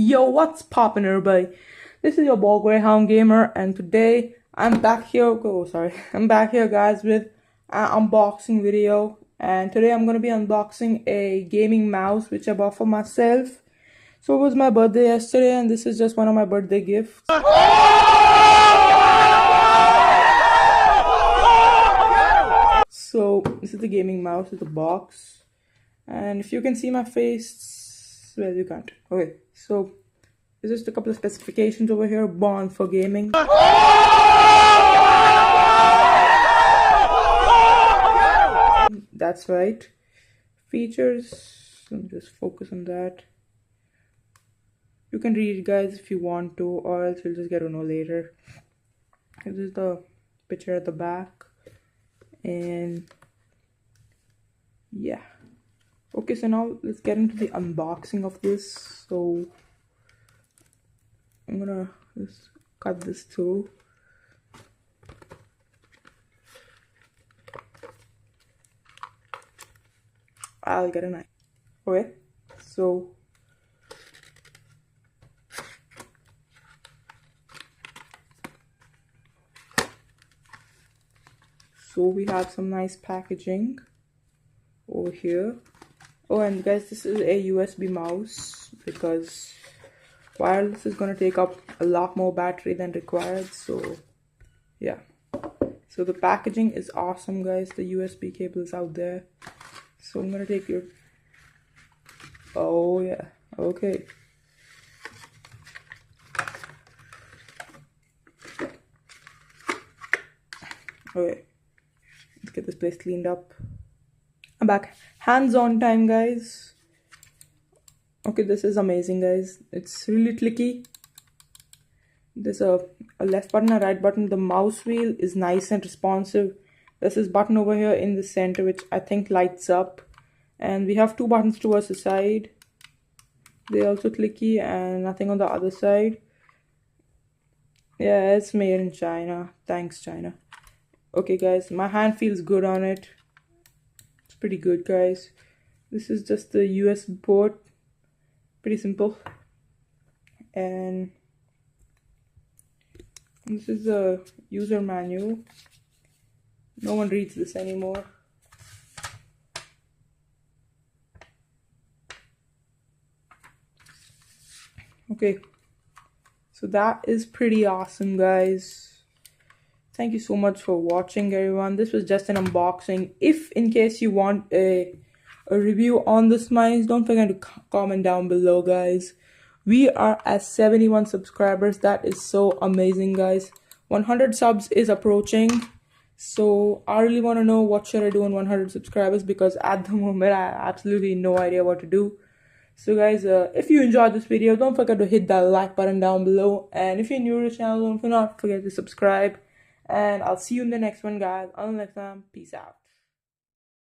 Yo, what's poppin', everybody? This is your boy GreyhoundGamer, and today I'm back here. I'm back here, guys, with an unboxing video. And today I'm gonna be unboxing a gaming mouse which I bought for myself. So it was my birthday yesterday, and this is just one of my birthday gifts. So this is the gaming mouse with the box, and if you can see my face, well, you can't. Okay, so there's just a couple of specifications over here. Born for gaming. That's right. Features. Let me just focus on that. You can read it, guys, if you want to, or else you'll just get to know later. This is the picture at the back, and yeah. Okay, so now let's get into the unboxing of this. So I'm gonna just cut this through. I'll get a knife. Okay, so we have some nice packaging over here. Oh, and guys, this is a USB mouse because wireless is gonna take up a lot more battery than required. So yeah, so the packaging is awesome, guys. The USB cable is out there. So I'm gonna take your, oh yeah, okay. Okay, let's get this place cleaned up. I'm back. Hands-on time, guys. Okay, this is amazing, guys. It's really clicky. There's a left button, a right button. The mouse wheel is nice and responsive. There's this button over here in the center which I think lights up. And we have two buttons towards the side. They're also clicky, and nothing on the other side. Yeah, it's made in China. Thanks, China. Okay, guys, my hand feels good on it. It's pretty good, guys. This is just the USB port. Pretty simple. And this is the user manual. No one reads this anymore. Okay, so that is pretty awesome, guys. Thank you so much for watching, everyone. This was just an unboxing. If in case you want a review on this mouse, don't forget to comment down below, guys. We are at 71 subscribers. That is so amazing, guys. 100 subs is approaching, so I really want to know what should I do on 100 subscribers, because at the moment I have absolutely no idea what to do. So guys, if you enjoyed this video, don't forget to hit that like button down below, and if you're new to the channel, don't forget to subscribe. And I'll see you in the next one, guys. Until next time, peace out.